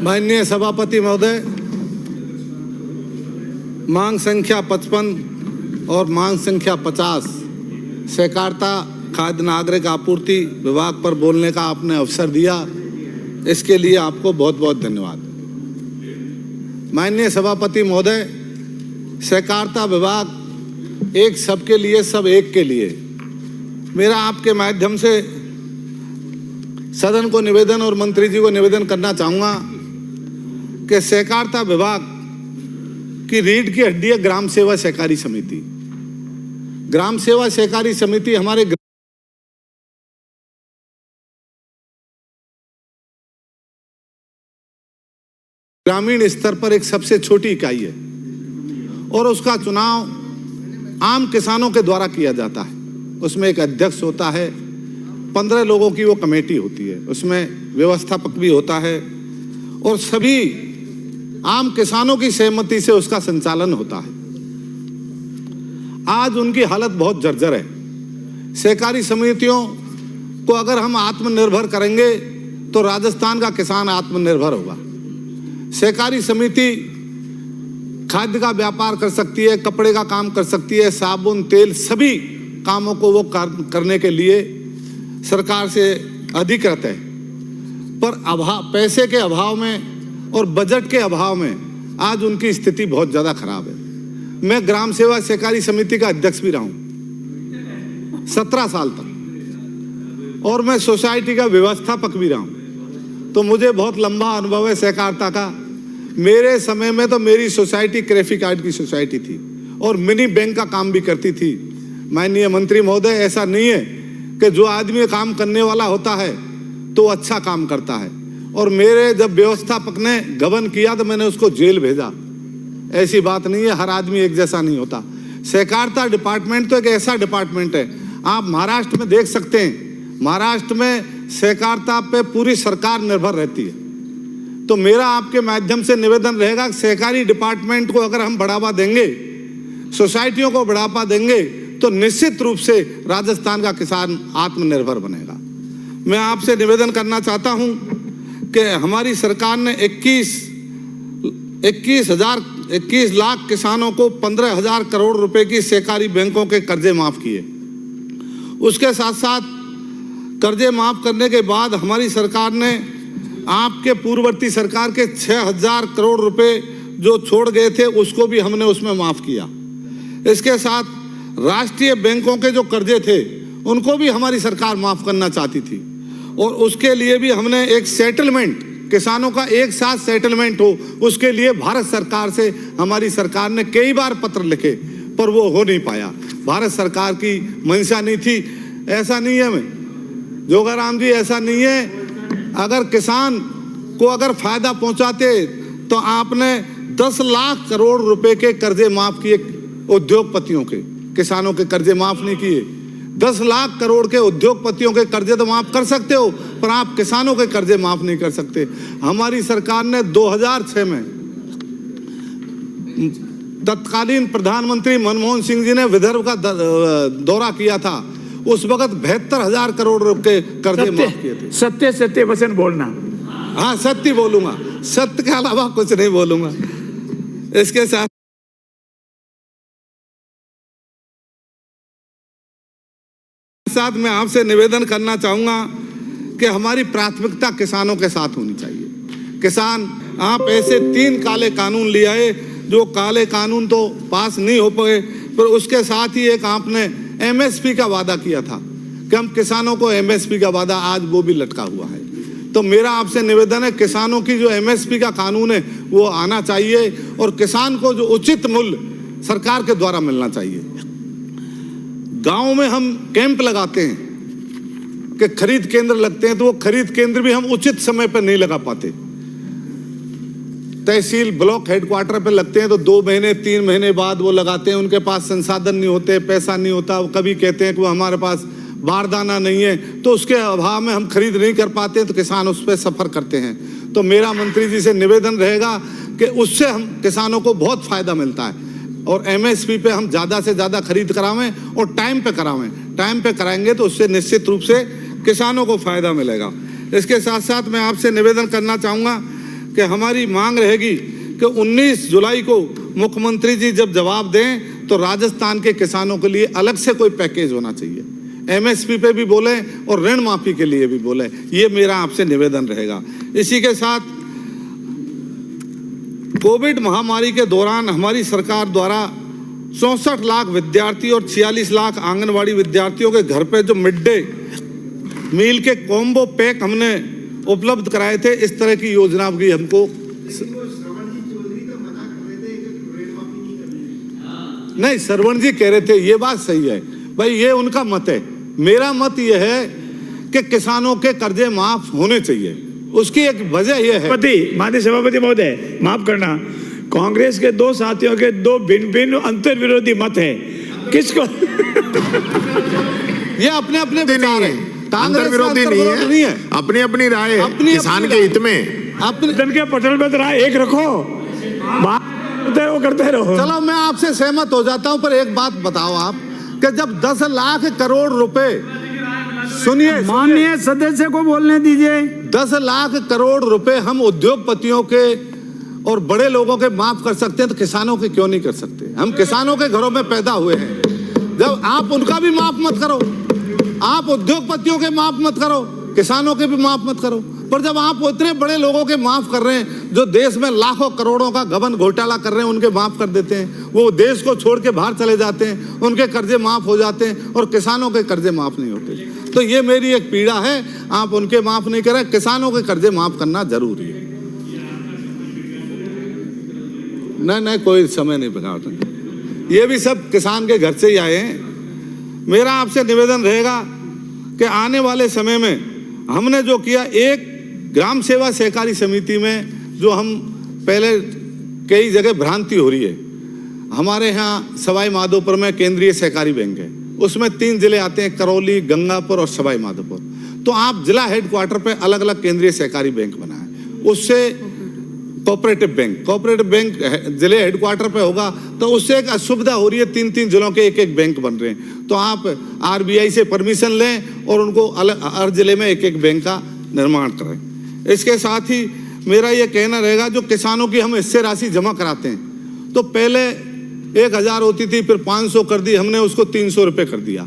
माननीय सभापति महोदय, मांग संख्या 55 और मांग संख्या 50 सहकारिता खाद्य नागरिक आपूर्ति विभाग पर बोलने का आपने अवसर दिया, इसके लिए आपको बहुत बहुत धन्यवाद। माननीय सभापति महोदय, सहकारिता विभाग एक सबके लिए सब एक के लिए, मेरा आपके माध्यम से सदन को निवेदन और मंत्री जी को निवेदन करना चाहूँगा कि सहकारिता विभाग की रीढ़ की हड्डी है ग्राम सेवा सहकारी समिति। ग्राम सेवा सहकारी समिति हमारे ग्रामीण स्तर पर एक सबसे छोटी इकाई है और उसका चुनाव आम किसानों के द्वारा किया जाता है। उसमें एक अध्यक्ष होता है, 15 लोगों की वो कमेटी होती है, उसमें व्यवस्थापक भी होता है और सभी आम किसानों की सहमति से उसका संचालन होता है। आज उनकी हालत बहुत जर्जर है। सहकारी समितियों को अगर हम आत्मनिर्भर करेंगे तो राजस्थान का किसान आत्मनिर्भर होगा। सहकारी समिति खाद्य का व्यापार कर सकती है, कपड़े का काम कर सकती है, साबुन तेल सभी कामों को वो करने के लिए सरकार से अधिकृत है। पर पैसे के अभाव में और बजट के अभाव में आज उनकी स्थिति बहुत ज़्यादा खराब है। मैं ग्राम सेवा सहकारी समिति का अध्यक्ष भी रहा हूँ 17 साल तक और मैं सोसाइटी का व्यवस्थापक भी रहा हूँ, तो मुझे बहुत लंबा अनुभव है सहकारिता का। मेरे समय में तो मेरी सोसाइटी क्रेफिक कार्ड की सोसाइटी थी और मिनी बैंक का काम भी करती थी। माननीय मंत्री महोदय, ऐसा नहीं है कि जो आदमी काम करने वाला होता है तो अच्छा काम करता है। और मेरे जब व्यवस्थापक ने गबन किया तो मैंने उसको जेल भेजा। ऐसी बात नहीं है, हर आदमी एक जैसा नहीं होता। सहकारिता डिपार्टमेंट तो एक ऐसा डिपार्टमेंट है, आप महाराष्ट्र में देख सकते हैं, महाराष्ट्र में सहकारिता पे पूरी सरकार निर्भर रहती है। तो मेरा आपके माध्यम से निवेदन रहेगा कि सहकारी डिपार्टमेंट को अगर हम बढ़ावा देंगे, सोसाइटियों को बढ़ावा देंगे, तो निश्चित रूप से राजस्थान का किसान आत्मनिर्भर बनेगा। मैं आपसे निवेदन करना चाहता हूं कि हमारी सरकार ने 21 लाख किसानों को 15,000 करोड़ रुपए की सहकारी बैंकों के कर्जे माफ किए। उसके साथ साथ कर्जे माफ करने के बाद हमारी सरकार ने आपके पूर्ववर्ती सरकार के 6,000 करोड़ रुपए जो छोड़ गए थे उसको भी हमने उसमें माफ किया। इसके साथ राष्ट्रीय बैंकों के जो कर्जे थे उनको भी हमारी सरकार माफ करना चाहती थी और उसके लिए भी हमने एक सेटलमेंट, किसानों का एक साथ सेटलमेंट हो, उसके लिए भारत सरकार से हमारी सरकार ने कई बार पत्र लिखे, पर वो हो नहीं पाया। भारत सरकार की मंशा नहीं थी। ऐसा नहीं है मैं जोगाराम जी, ऐसा नहीं है। अगर किसान को अगर फायदा पहुंचाते तो आपने 10 लाख करोड़ रुपए के कर्जे माफ किए उद्योगपतियों के, किसानों के कर्जे माफ नहीं किए। 10 लाख करोड़ के उद्योगपतियों के कर्जे तो माफ कर सकते हो, पर आप किसानों के कर्जे माफ नहीं कर सकते। हमारी सरकार ने 2006 में तत्कालीन प्रधानमंत्री मनमोहन सिंह जी ने विदर्भ का दौरा किया था, उस वक्त 72,000 करोड़ रुपए कर्जे माफ किए थे। सत्य सत्य वचन बोलना। हाँ, सत्य बोलूंगा, सत्य के अलावा कुछ नहीं बोलूंगा। इसके साथ मैं आपसे निवेदन करना चाहूंगा कि हमारी प्राथमिकता किसानों के साथ होनी चाहिए। किसान, आप ऐसे 3 काले कानून ले आए, जो काले कानून तो पास नहीं हो पाए, पर उसके साथ ही एक आपने एमएसपी का वादा किया था कि हम किसानों को एमएसपी का वादा, आज वो भी लटका हुआ है। तो मेरा आपसे निवेदन है, किसानों की जो एमएसपी का कानून है वो आना चाहिए और किसान को जो उचित मूल्य सरकार के द्वारा मिलना चाहिए। गांव में हम कैंप लगाते हैं कि खरीद केंद्र लगते हैं, तो वो खरीद केंद्र भी हम उचित समय पर नहीं लगा पाते। तहसील ब्लॉक हेडक्वार्टर पे लगते हैं तो 2 महीने 3 महीने बाद वो लगाते हैं। उनके पास संसाधन नहीं होते, पैसा नहीं होता। वो कभी कहते हैं कि वो हमारे पास बारदाना नहीं है, तो उसके अभाव में हम खरीद नहीं कर पाते, तो किसान उस पर सफर करते हैं। तो मेरा मंत्री जी से निवेदन रहेगा कि उससे हम किसानों को बहुत फायदा मिलता है और एमएसपी पे हम ज़्यादा से ज़्यादा खरीद करावें और टाइम पे करावें। टाइम पे कराएंगे तो उससे निश्चित रूप से किसानों को फायदा मिलेगा। इसके साथ साथ मैं आपसे निवेदन करना चाहूँगा कि हमारी मांग रहेगी कि 19 जुलाई को मुख्यमंत्री जी जब जवाब दें तो राजस्थान के किसानों के लिए अलग से कोई पैकेज होना चाहिए। एमएसपी पे भी बोले और ऋण माफी के लिए भी बोले, ये मेरा आपसे निवेदन रहेगा। इसी के साथ कोविड महामारी के दौरान हमारी सरकार द्वारा 64 लाख विद्यार्थी और 46 लाख आंगनवाड़ी विद्यार्थियों के घर पे जो मिड डे मील के कॉम्बो पैक हमने उपलब्ध कराए थे, इस तरह की योजना भी हमको नहीं, श्रवण जी कह रहे थे, ये बात सही है भाई, ये उनका मत है। मेरा मत ये है कि किसानों के कर्जे माफ होने चाहिए। उसकी एक वजह यह है, माननीय सभापति महोदय माफ करना, कांग्रेस के दो साथियों के दो भिन्न भिन्न अंतर विरोधी मत है, किसको ये अपने अपने विचार है, अंतर विरोधी नहीं है, अपनी अपनी राय है, किसान के हित में। अपने के पटल में राय एक रखो, वो करते रहो। चलो मैं आपसे सहमत हो जाता हूं, पर एक बात बताओ आप कि जब 10 लाख करोड़ रुपए, सुनिए माननीय सदस्य को बोलने दीजिए, 10 लाख करोड़ रुपए हम उद्योगपतियों के और बड़े लोगों के माफ कर सकते हैं, तो किसानों के क्यों नहीं कर सकते? हम किसानों के घरों में पैदा हुए हैं। जब आप उनका भी माफ मत करो, आप उद्योगपतियों के माफ मत करो, किसानों के भी माफ मत करो, पर जब आप इतने बड़े लोगों के माफ कर रहे हैं जो देश में लाखों करोड़ों का गबन घोटाला कर रहे हैं, उनके माफ कर देते हैं, वो देश को छोड़ के बाहर चले जाते हैं, उनके कर्जे माफ हो जाते हैं और किसानों के कर्जे माफ नहीं होते। तो ये मेरी एक पीड़ा है, आप उनके माफ नहीं करें, किसानों के कर्जे माफ करना जरूरी है। नहीं, कोई समय नहीं बिगाड़ते, ये भी सब किसान के घर से ही आए हैं। मेरा आपसे निवेदन रहेगा कि आने वाले समय में हमने जो किया, एक ग्राम सेवा सहकारी समिति में जो हम पहले कई जगह भ्रांति हो रही है, हमारे यहाँ सवाई माधोपुर में केंद्रीय सहकारी बैंक है, उसमें 3 जिले आते हैं, करौली, गंगापुर और सवाई माधोपुर। तो आप जिला हेडक्वार्टर पे अलग अलग केंद्रीय सहकारी बैंक बनाए, उससे कोऑपरेटिव बैंक जिले हेडक्वार्टर पे होगा, तो उससे एक असुविधा हो रही है, 3 जिलों के एक बैंक बन रहे हैं। तो आप आरबीआई से परमिशन लें और उनको अलग हर जिले में एक बैंक का निर्माण करें। इसके साथ ही मेरा ये कहना रहेगा, जो किसानों की हम हिस्से राशि जमा कराते हैं, तो पहले 1000 होती थी, फिर 500 कर दी हमने, उसको 300 रुपये कर दिया।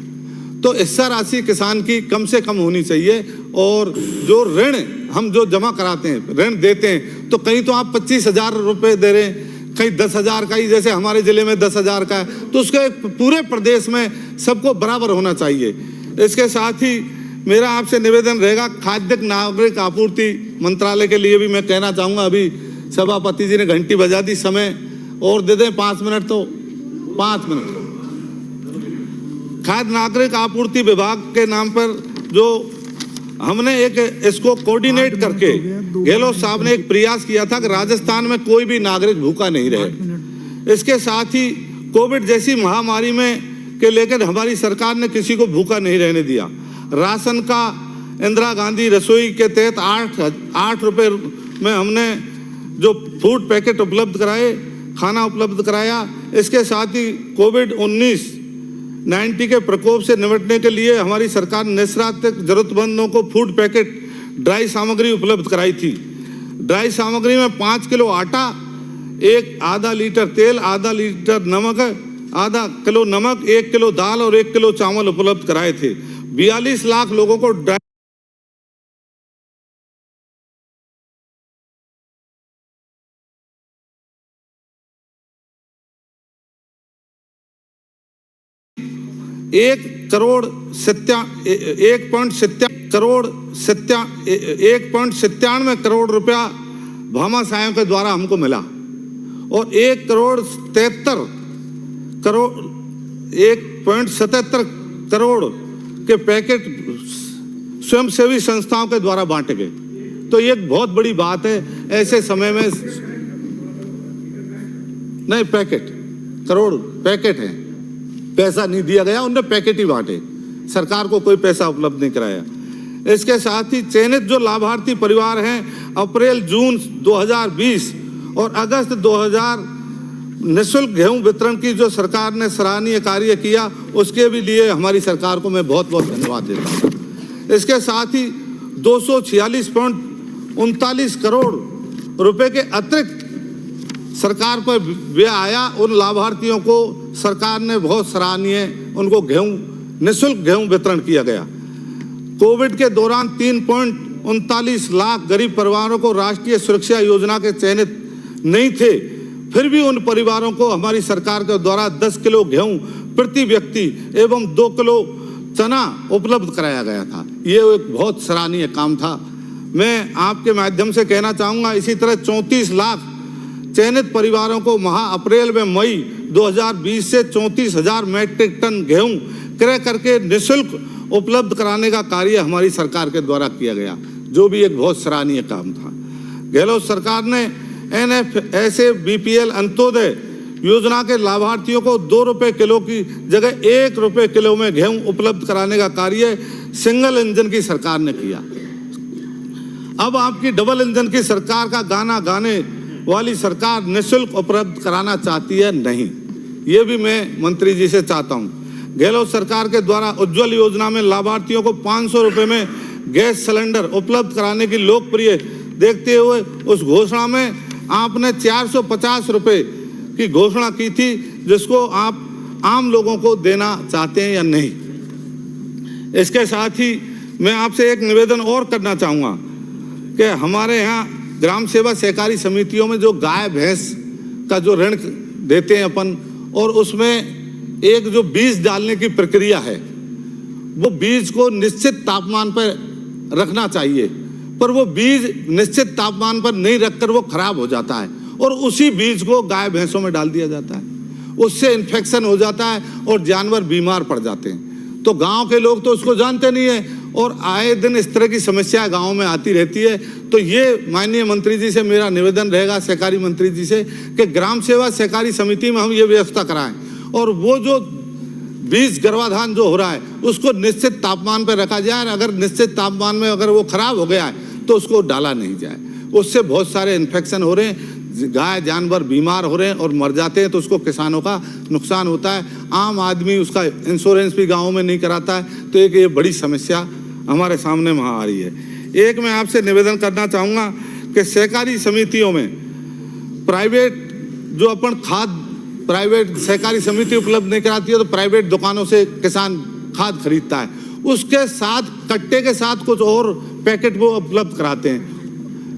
तो हिस्सा राशि किसान की कम से कम होनी चाहिए। और जो ऋण हम जो जमा कराते हैं, ऋण देते हैं, तो कहीं तो आप 25,000 रुपये दे रहे हैं, कहीं 10,000 का ही, जैसे हमारे जिले में 10,000 का है, तो उसके पूरे प्रदेश में सबको बराबर होना चाहिए। इसके साथ ही मेरा आपसे निवेदन रहेगा, खाद्य नागरिक आपूर्ति मंत्रालय के लिए भी मैं कहना चाहूँगा, अभी सभापति जी ने घंटी बजा दी, समय और दे दें 5 मिनट, तो 5 मिनट। खाद्य नागरिक आपूर्ति विभाग के नाम पर जो हमने एक इसको कोऑर्डिनेट करके गहलोत साहब ने एक प्रयास किया था कि राजस्थान में कोई भी नागरिक भूखा नहीं रहे। इसके साथ ही कोविड जैसी महामारी में के लेकर हमारी सरकार ने किसी को भूखा नहीं रहने दिया। राशन का इंदिरा गांधी रसोई के तहत 8 रुपये में हमने जो फूड पैकेट उपलब्ध कराए, खाना उपलब्ध कराया। इसके साथ ही कोविड-19 के प्रकोप से निपटने के लिए हमारी सरकार ने जरूरतमंदों को फूड पैकेट, ड्राई सामग्री उपलब्ध कराई थी। ड्राई सामग्री में 5 किलो आटा, आधा लीटर तेल, आधा लीटर नमक, आधा किलो नमक, 1 किलो दाल और 1 किलो चावल उपलब्ध कराए थे। 42 लाख लोगों को ड्राई 1.97 करोड़ रुपया भामाशाहों के द्वारा हमको मिला और 1.77 करोड़ के पैकेट स्वयंसेवी संस्थाओं के द्वारा बांटे गए। तो ये एक बहुत बड़ी बात है। ऐसे समय में नहीं, करोड़ पैकेट है, पैसा नहीं दिया गया, उन्होंने पैकेट ही बांटे, सरकार को कोई पैसा उपलब्ध नहीं कराया। इसके साथ ही चयनित जो लाभार्थी परिवार हैं, अप्रैल जून 2020 और अगस्त 2000 निःशुल्क गेहूं वितरण की जो सरकार ने सराहनीय कार्य किया, उसके भी लिए हमारी सरकार को मैं बहुत बहुत धन्यवाद देता हूँ। इसके साथ ही 246.39 करोड़ रुपए के अतिरिक्त सरकार पर व्यय आया, उन लाभार्थियों को सरकार ने बहुत सराहनीय, उनको गेहूं निःशुल्क गेहूं वितरण किया गया। कोविड के दौरान 3.39 लाख गरीब परिवारों को राष्ट्रीय सुरक्षा योजना के चयनित नहीं थे, फिर भी उन परिवारों को हमारी सरकार के द्वारा 10 किलो गेहूं प्रति व्यक्ति एवं 2 किलो चना उपलब्ध कराया गया था। ये एक बहुत सराहनीय काम था। मैं आपके माध्यम से कहना चाहूँगा, इसी तरह 34 लाख चयनित परिवारों को अप्रैल में मई 2020 से 34,000 मैट्रिक टन गेहूं क्रय करके निःशुल्क उपलब्ध कराने का कार्य हमारी सरकार के द्वारा किया गया, जो भी एक बहुत सराहनीय काम था। गहलोत सरकार ने NFSA BPL अंत्योदय योजना के लाभार्थियों को 2 रुपये किलो की जगह 1 रुपये किलो में गेहूं उपलब्ध कराने का कार्य सिंगल इंजन की सरकार ने किया। अब आपकी डबल इंजन की सरकार का गाना गाने वाली सरकार निःशुल्क उपलब्ध कराना चाहती है नहीं। ये भी मैं मंत्री जी से चाहता हूँ। गहलोत सरकार के द्वारा उज्ज्वल योजना में लाभार्थियों को 500 रुपये में गैस सिलेंडर उपलब्ध कराने की लोकप्रिय देखते हुए उस घोषणा में आपने 450 रुपये की घोषणा की थी, जिसको आप आम लोगों को देना चाहते हैं या नहीं। इसके साथ ही मैं आपसे एक निवेदन और करना चाहूँगा कि हमारे यहाँ ग्राम सेवा सहकारी समितियों में जो गाय भैंस का जो ऋण देते हैं अपन, और उसमें एक जो बीज डालने की प्रक्रिया है, वो बीज को निश्चित तापमान पर रखना चाहिए, पर वो बीज निश्चित तापमान पर नहीं रखकर वो खराब हो जाता है और उसी बीज को गाय भैंसों में डाल दिया जाता है। उससे इन्फेक्शन हो जाता है और जानवर बीमार पड़ जाते हैं। तो गांव के लोग तो उसको जानते नहीं है और आए दिन इस तरह की समस्या गांव में आती रहती है। तो ये माननीय मंत्री जी से मेरा निवेदन रहेगा, सहकारी मंत्री जी से, कि ग्राम सेवा सहकारी समिति में हम ये व्यवस्था कराएं और वो जो बीज गर्भाधान जो हो रहा है उसको निश्चित तापमान पर रखा जाए। अगर निश्चित तापमान में अगर वो खराब हो गया है तो उसको डाला नहीं जाए। उससे बहुत सारे इन्फेक्शन हो रहे हैं, गाय जानवर बीमार हो रहे हैं और मर जाते हैं, तो उसको किसानों का नुकसान होता है। आम आदमी उसका इंश्योरेंस भी गाँव में नहीं कराता है। तो एक ये बड़ी समस्या हमारे सामने वहाँ आ रही है। एक मैं आपसे निवेदन करना चाहूँगा कि सहकारी समितियों में प्राइवेट जो अपन खाद प्राइवेट सहकारी समिति उपलब्ध नहीं कराती है, तो प्राइवेट दुकानों से किसान खाद खरीदता है, उसके साथ कट्टे के साथ कुछ और पैकेट वो उपलब्ध कराते हैं,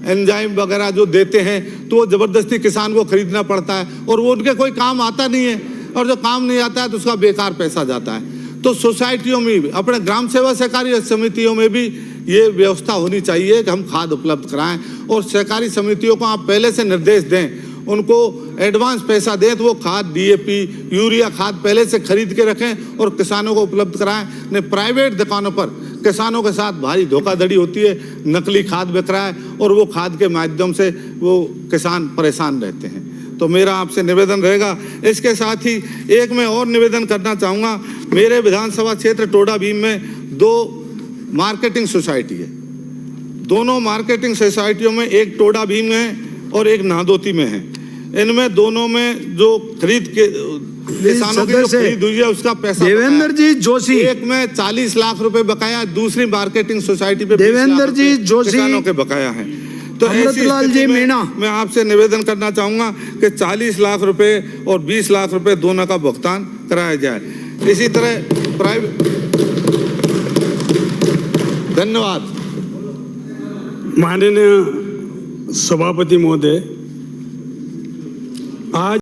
एंजाइम वगैरह जो देते हैं, तो वो ज़बरदस्ती किसान को खरीदना पड़ता है और वो उनके कोई काम आता नहीं है, और जो काम नहीं आता है तो उसका बेकार पैसा जाता है। तो सोसाइटियों में भी, अपने ग्राम सेवा सहकारी समितियों में भी ये व्यवस्था होनी चाहिए कि हम खाद उपलब्ध कराएं और सहकारी समितियों को आप पहले से निर्देश दें, उनको एडवांस पैसा दें, तो वो खाद DAP यूरिया खाद पहले से खरीद के रखें और किसानों को उपलब्ध कराएं। नहीं प्राइवेट दुकानों पर किसानों के साथ भारी धोखाधड़ी होती है, नकली खाद बिक रहा है और वो खाद के माध्यम से वो किसान परेशान रहते हैं। तो मेरा आपसे निवेदन रहेगा। इसके साथ ही एक मैं और निवेदन करना चाहूँगा, मेरे विधानसभा क्षेत्र टोडा भीम में 2 मार्केटिंग सोसाइटी है। दोनों मार्केटिंग सोसाइटियों में एक टोडा भीम है और एक नादोती में है। इनमें दोनों में जो खरीद के किसानों की जो खरीद हुई है उसका पैसा देवेंद्र जी जोशी, एक में 40 लाख रुपए बकाया, दूसरी मार्केटिंग सोसाइटी पे देवेंद्र जी जोशी किसानों के बकाया है। तो अमृतलाल जी मीणा, मैं आपसे निवेदन करना चाहूंगा कि 40 लाख रुपए और 20 लाख रुपए दोनों का भुगतान कराया जाए। इसी तरह प्राइवेट। धन्यवाद। माननीय सभापति महोदय, आज